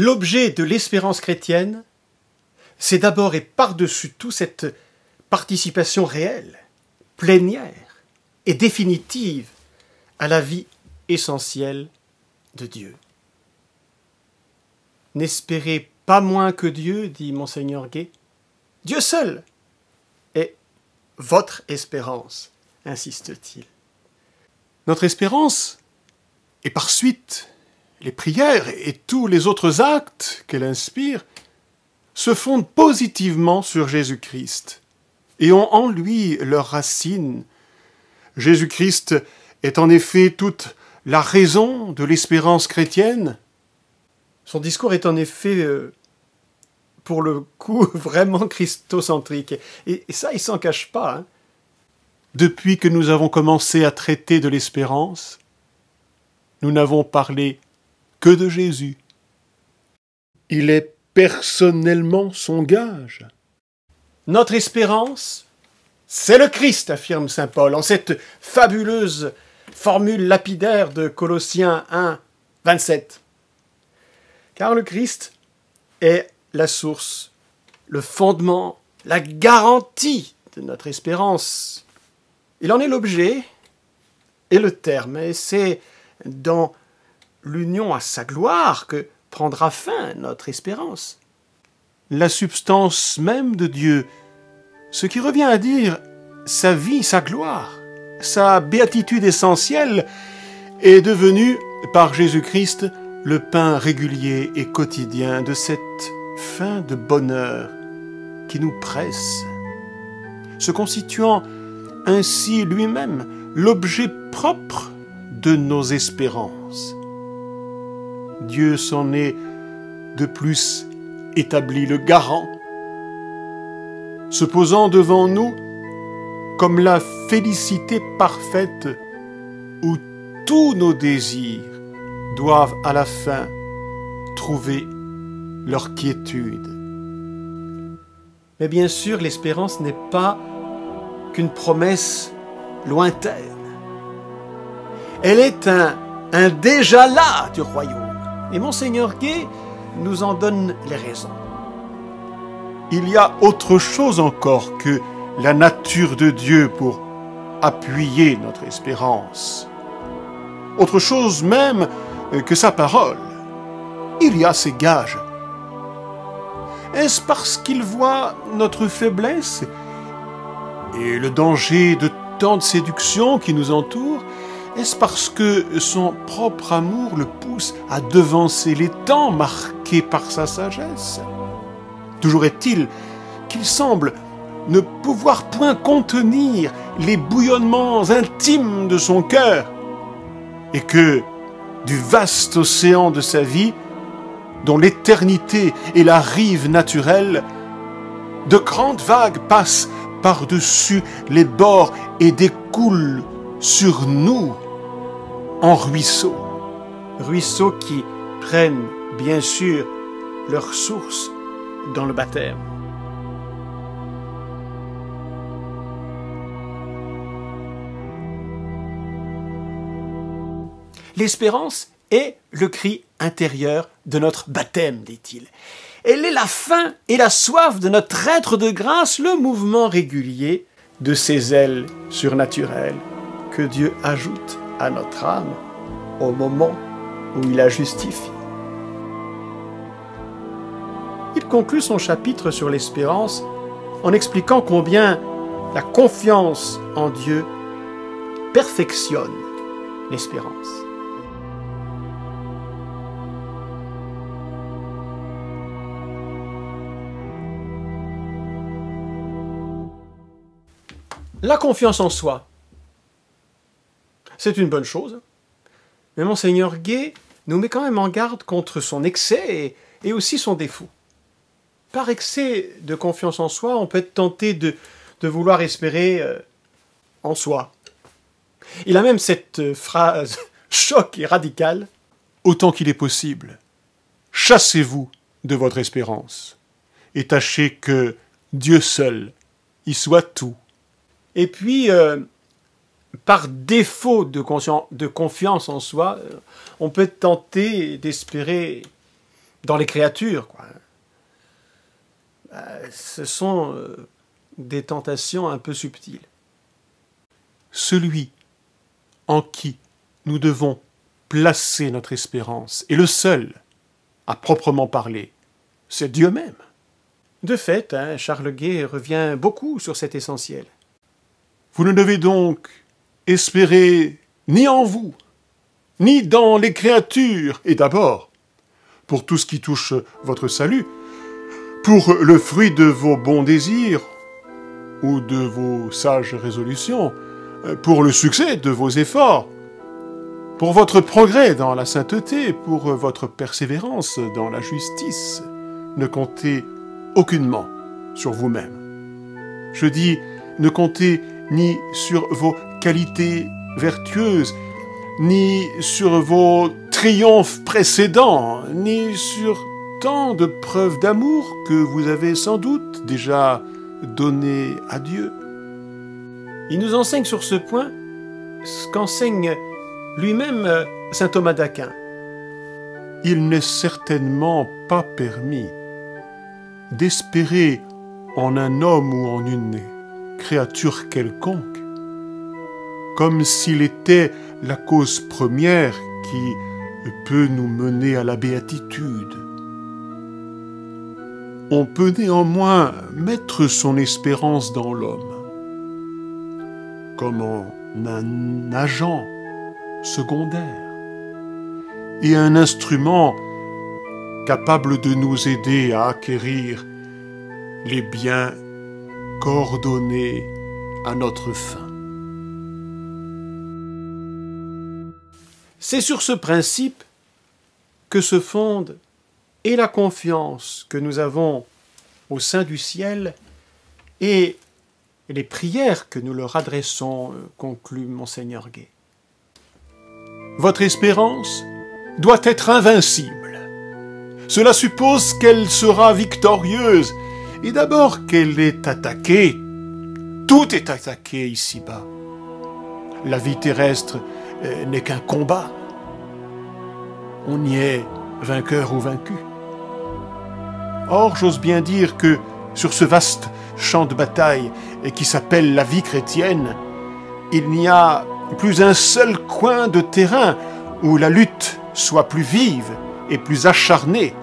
L'objet de l'espérance chrétienne, c'est d'abord et par-dessus tout cette participation réelle, plénière et définitive à la vie essentielle de Dieu. N'espérez pas moins que Dieu, dit Monseigneur Gay. Dieu seul est votre espérance, insiste-t-il. Notre espérance, et par suite les prières et tous les autres actes qu'elle inspire, se fondent positivement sur Jésus-Christ et ont en lui leur racine. Jésus-Christ est en effet toute la raison de l'espérance chrétienne. Son discours est en effet, pour le coup, vraiment christocentrique. Et ça, il s'en cache pas. Hein. Depuis que nous avons commencé à traiter de l'espérance, nous n'avons parlé que de Jésus. Il est personnellement son gage. Notre espérance, c'est le Christ, affirme saint Paul, en cette fabuleuse formule lapidaire de Colossiens 1, 27. Car le Christ est la source, le fondement, la garantie de notre espérance. Il en est l'objet et le terme, et c'est dans l'union à sa gloire que prendra fin notre espérance. La substance même de Dieu, ce qui revient à dire sa vie, sa gloire, sa béatitude essentielle, est devenue, par Jésus-Christ, le pain régulier et quotidien de cette fin de bonheur qui nous presse, se constituant ainsi lui-même l'objet propre de nos espérances. Dieu s'en est de plus établi le garant, se posant devant nous comme la félicité parfaite où tous nos désirs doivent à la fin trouver leur quiétude. Mais bien sûr, l'espérance n'est pas qu'une promesse lointaine. Elle est un déjà là du royaume. Et Monseigneur Gay nous en donne les raisons. Il y a autre chose encore que la nature de Dieu pour appuyer notre espérance. Autre chose même que sa parole. Il y a ses gages. Est-ce parce qu'il voit notre faiblesse et le danger de tant de séductions qui nous entourent? Est-ce parce que son propre amour le pousse à devancer les temps marqués par sa sagesse? Toujours est-il qu'il semble ne pouvoir point contenir les bouillonnements intimes de son cœur et que, du vaste océan de sa vie, dont l'éternité est la rive naturelle, de grandes vagues passent par-dessus les bords et découlent sur nous en ruisseaux. Ruisseaux qui prennent, bien sûr, leur source dans le baptême. L'espérance est le cri intérieur de notre baptême, dit-il. Elle est la faim et la soif de notre être de grâce, le mouvement régulier de ses ailes surnaturelles que Dieu ajoute à notre âme au moment où il la justifie. Il conclut son chapitre sur l'espérance en expliquant combien la confiance en Dieu perfectionne l'espérance. La confiance en soi, c'est une bonne chose, mais Monseigneur Gay nous met quand même en garde contre son excès et aussi son défaut. Par excès de confiance en soi, on peut être tenté de vouloir espérer en soi. Il a même cette phrase choc et radicale. Autant qu'il est possible, chassez-vous de votre espérance et tâchez que Dieu seul y soit tout. Et puis, par défaut de confiance en soi, on peut être tenté d'espérer dans les créatures, quoi. Ce sont des tentations un peu subtiles. Celui en qui nous devons placer notre espérance, et le seul, à proprement parler, c'est Dieu même. De fait, Charles Guay revient beaucoup sur cet essentiel. Vous ne devez donc espérer ni en vous, ni dans les créatures, et d'abord, pour tout ce qui touche votre salut, pour le fruit de vos bons désirs ou de vos sages résolutions, pour le succès de vos efforts, pour votre progrès dans la sainteté, pour votre persévérance dans la justice. Ne comptez aucunement sur vous-même. Je dis, ne comptez ni sur vos qualités vertueuses, ni sur vos triomphes précédents, ni sur tant de preuves d'amour que vous avez sans doute déjà données à Dieu. Il nous enseigne sur ce point ce qu'enseigne lui-même saint Thomas d'Aquin. Il n'est certainement pas permis d'espérer en un homme ou en une créature quelconque, comme s'il était la cause première qui peut nous mener à la béatitude. On peut néanmoins mettre son espérance dans l'homme, comme en un agent secondaire et un instrument capable de nous aider à acquérir les biens coordonnés à notre fin. C'est sur ce principe que se fonde et la confiance que nous avons au sein du ciel et les prières que nous leur adressons, conclut Monseigneur Guay. Votre espérance doit être invincible. Cela suppose qu'elle sera victorieuse, et d'abord qu'elle est attaquée. Tout est attaqué ici-bas. La vie terrestre n'est qu'un combat. On y est vainqueur ou vaincu. Or, j'ose bien dire que sur ce vaste champ de bataille qui s'appelle la vie chrétienne, il n'y a plus un seul coin de terrain où la lutte soit plus vive et plus acharnée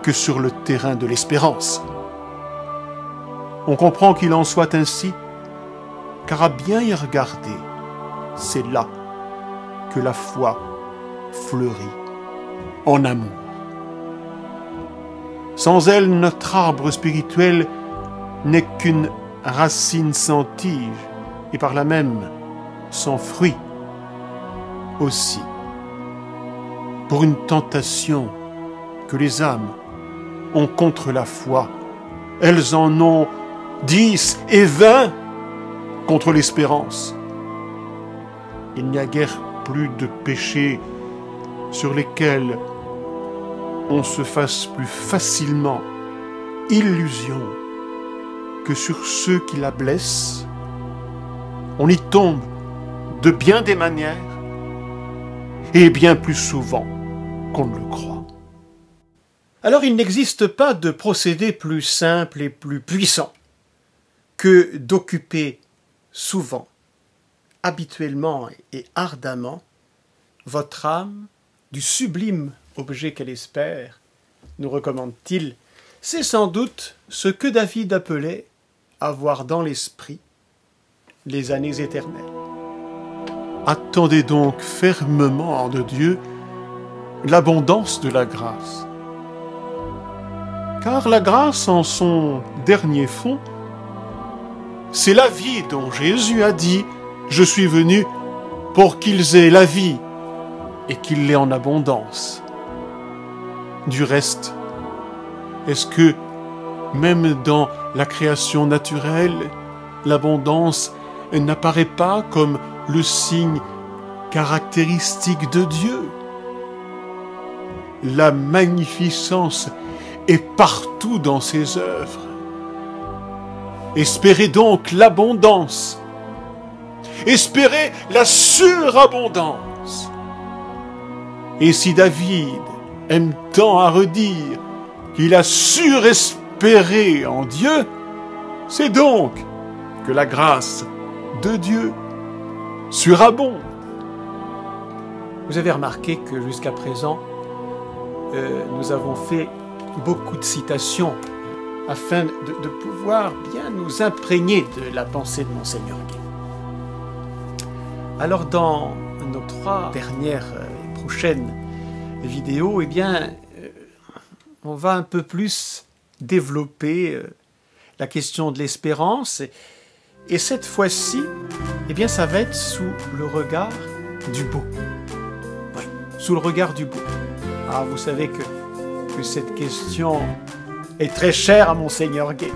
que sur le terrain de l'espérance. On comprend qu'il en soit ainsi, car à bien y regarder, c'est là que la foi fleurit en amour. Sans elle, notre arbre spirituel n'est qu'une racine sans tige, et par là même sans fruit aussi. Pour une tentation que les âmes ont contre la foi, elles en ont 10 et 20 contre l'espérance. Il n'y a guère plus de péchés sur lesquels on se fasse plus facilement illusion que sur ceux qui la blessent. On y tombe de bien des manières et bien plus souvent qu'on ne le croit. Alors il n'existe pas de procédé plus simple et plus puissant que d'occuper souvent, habituellement et ardemment, votre âme du sublime objet qu'elle espère, nous recommande-t-il. C'est sans doute ce que David appelait avoir dans l'esprit les années éternelles. Attendez donc fermement de Dieu l'abondance de la grâce. Car la grâce, en son dernier fond, c'est la vie dont Jésus a dit « Je suis venu pour qu'ils aient la vie et qu'ils l'aient en abondance ». Du reste, est-ce que, même dans la création naturelle, l'abondance n'apparaît pas comme le signe caractéristique de Dieu? La magnificence est partout dans ses œuvres. Espérez donc l'abondance. Espérez la surabondance. Et si David aime tant à redire qu'il a surespéré en Dieu, c'est donc que la grâce de Dieu surabonde. Vous avez remarqué que jusqu'à présent, nous avons fait beaucoup de citations afin de pouvoir bien nous imprégner de la pensée de Monseigneur Gay. Alors dans nos 3 dernières et prochaines vidéos, eh bien, on va un peu plus développer la question de l'espérance. Et cette fois-ci, eh bien, ça va être sous le regard du beau. Oui, sous le regard du beau. Alors, vous savez que cette question est très chère à Monseigneur Gay.